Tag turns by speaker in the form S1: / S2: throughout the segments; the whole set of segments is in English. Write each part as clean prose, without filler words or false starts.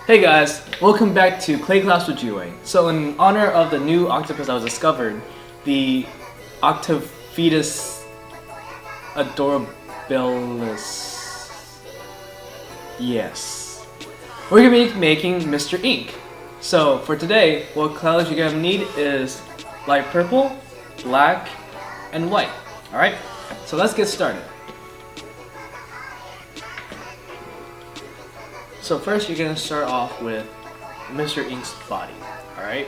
S1: Hey guys, welcome back to Clay Class with Jiwei. So in honor of the new octopus that was discovered, the Octopus adorabilis. Yes. We're gonna be making Mr. Ink. So for today, what colors you're gonna need is light purple, black, and white. Alright? So let's get started. So first you're gonna start off with Mr. Ink's body, alright?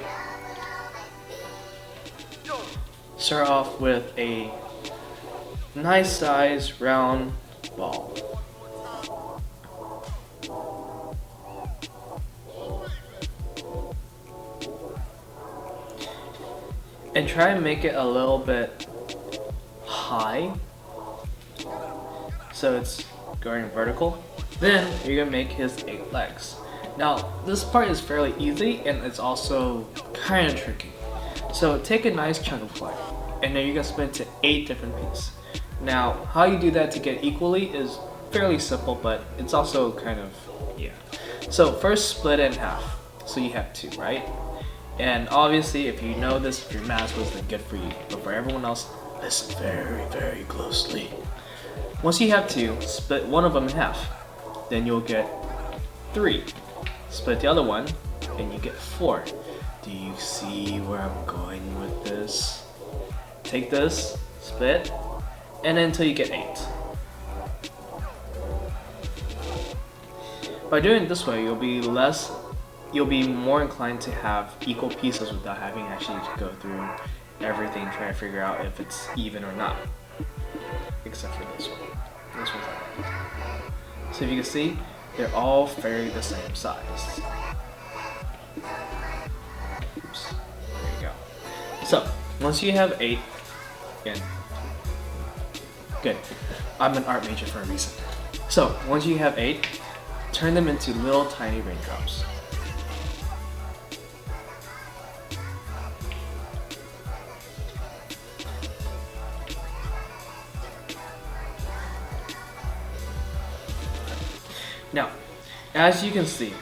S1: Start off with a nice size round ball. And try and make it a little bit high, so it's going vertical. Then you're gonna make his 8 legs. Now this part is fairly easy and it's also kind of tricky. So take a nice chunk of clay and then you're gonna split it into 8 different pieces. Now how you do that to get equally is fairly simple, but it's also kind of, yeah. So first split it in half. So you have 2, right? And obviously if you know this, if your math was then good for you. But for everyone else, listen very closely. Once you have 2, split one of them in half. Then you'll get 3. Split the other one, and you get 4. Do you see where I'm going with this? Take this, split, and then until you get 8. By doing it this way, you'll be more inclined to have equal pieces without having actually to go through everything trying to figure out if it's even or not. Except for this one. This one's not. So if you can see, they're all fairly the same size. Oops, there you go. So, once you have 8, again, good. I'm an art major for a reason. So, once you have 8, turn them into little tiny raindrops. Now, as you can see,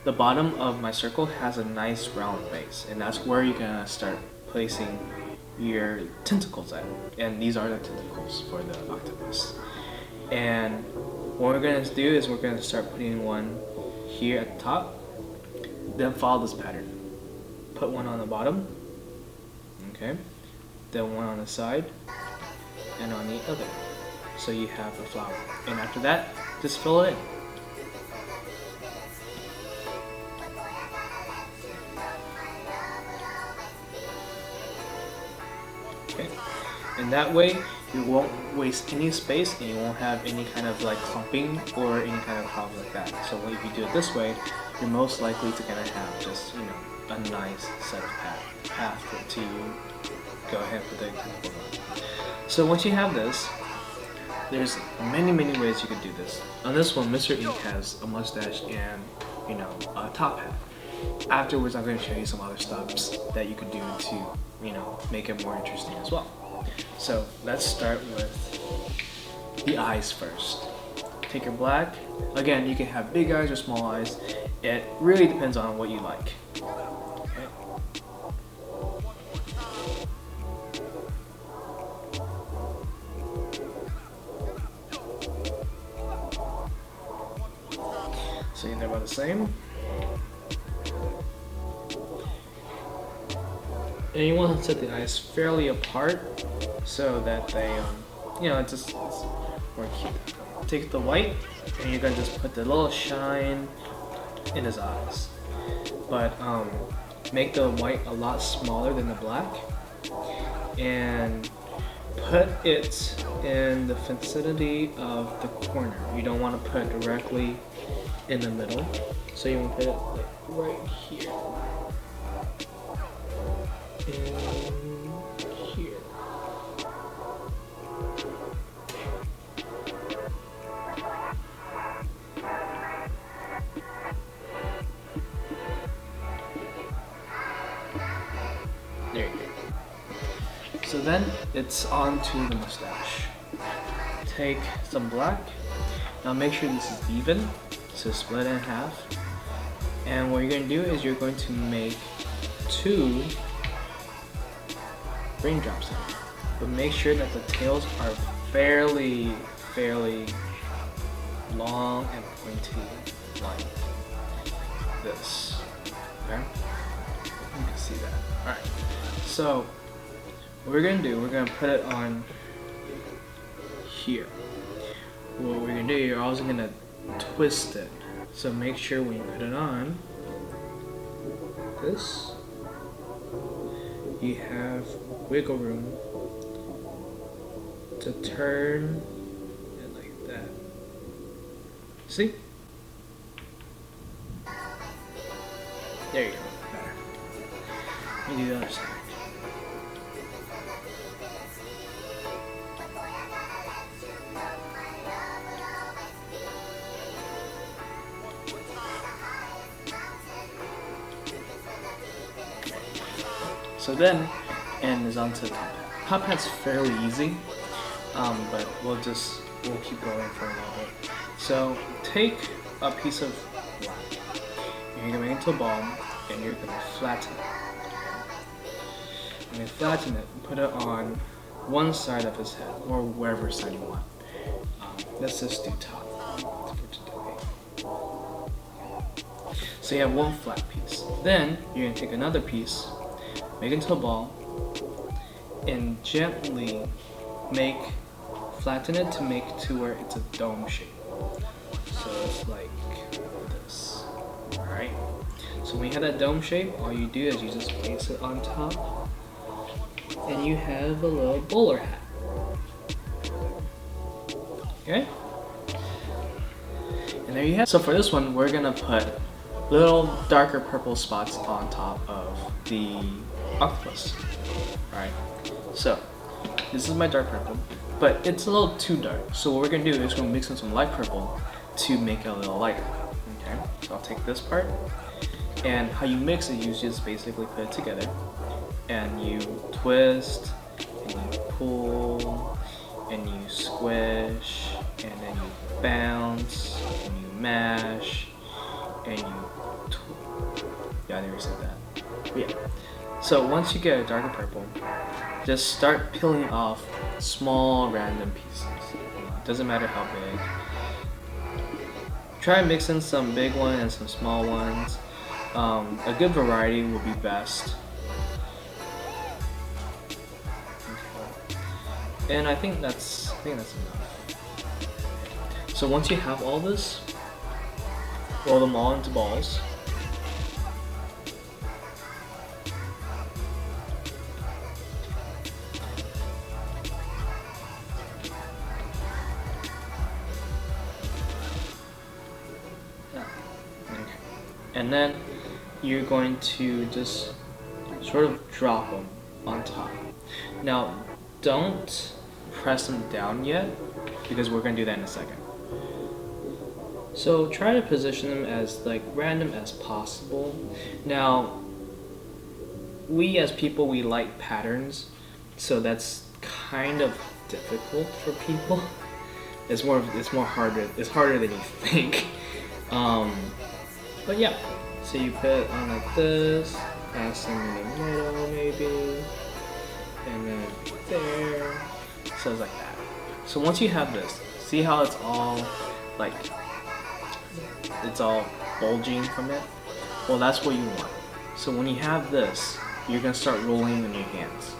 S1: the bottom of my circle has a nice round base, and that's where you're gonna start placing your tentacles at. And these are the tentacles for the octopus. And what we're gonna do is we're gonna start putting one here at the top, then follow this pattern. Put one on the bottom, okay, then one on the side, and on the other. So you have a flower. And after that, just fill it in. Okay. And that way you won't waste any space and you won't have any kind of like clumping or any kind of problem like that. So if you do it this way, you're most likely to gonna have just, you know, a nice set of path to go ahead and put the tentacles on. So once you have this, there's many ways you could do this. On this one, Mr. Ink has a mustache and, you know, a top hat. Afterwards, I'm going to show you some other steps that you could do to, you know, make it more interesting as well. So let's start with the eyes first. Take your black. Again, you can have big eyes or small eyes. It really depends on what you like. Okay. So they're about the same. And you want to set the eyes fairly apart so that they, you know, it's more cute. Take the white and you're gonna just put the little shine in his eyes. But make the white a lot smaller than the black and put it in the vicinity of the corner. You don't want to put it directly in the middle, so you want to put it like right here and here. There you go. So then it's on to the mustache. Take some black. Now make sure this is even, so split it in half. And what you're going to do is you're going to make 2 raindrops in it. But make sure that the tails are fairly long and pointy like this. Okay? You can see that. Alright. So what we're gonna do, we're gonna put it on here. What we're gonna do, you're also gonna twist it. So make sure when you put it on this, you have wiggle room to turn it like that. See? There you go. Better. Let me do the other side. So then, and is onto the top hat. Top hat's fairly easy, but we'll keep going for a little bit. So take a piece of black, and you're gonna make it into a ball, and you're gonna flatten it. And then flatten it and put it on one side of his head, or wherever side you want. Let's just do top for today. So you have one flat piece. Then you're gonna take another piece, make it into a ball, and gently flatten it to make to where it's a dome shape. So it's like this. Alright. So when you have that dome shape, all you do is you just place it on top, and you have a little bowler hat. Okay? And there you have it. So for this one, we're gonna put little darker purple spots on top of the octopus. Alright, so this is my dark purple, but it's a little too dark. So what we're gonna do is we're gonna mix in some light purple to make it a little lighter. Okay, so I'll take this part, and how you mix it, you just basically put it together, and you twist, and you pull, and you squish, and then you bounce, and you mash, and you yeah, I never said that. But yeah. So once you get a darker purple, just start peeling off small random pieces. Doesn't matter how big. Try and mix in some big ones and some small ones. A good variety will be best. Okay. And I think that's enough. So once you have all this, roll them all into balls. And then you're going to just sort of drop them on top. Now, don't press them down yet, because we're going to do that in a second. So try to position them as like random as possible. Now, we as people, we like patterns, so that's kind of difficult for people. It's harder than you think. But yeah, so you put it on like this, pass them in the middle maybe, and then there, so it's like that. So once you have this, see how it's all like, it's all bulging from it? Well, that's what you want. So when you have this, you're gonna start rolling in your hands.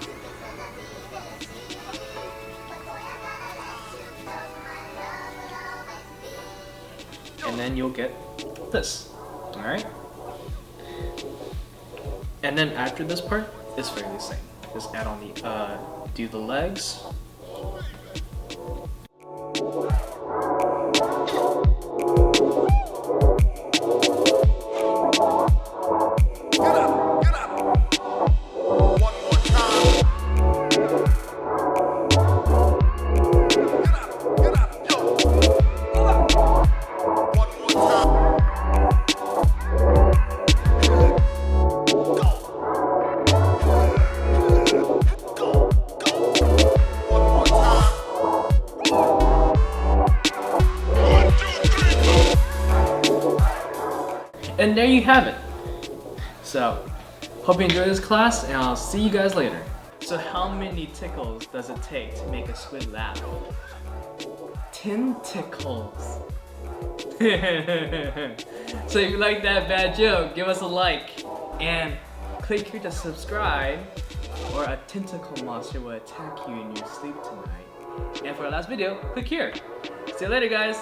S1: And then you'll get this. Alright? And then after this part, it's fairly the same. Just add on the, do the legs. And there you have it. So, hope you enjoyed this class, and I'll see you guys later. So how many tickles does it take to make a squid laugh? 10 tickles. So if you like that bad joke, give us a like. And click here to subscribe, or a tentacle monster will attack you in your sleep tonight. And for our last video, click here. See you later, guys.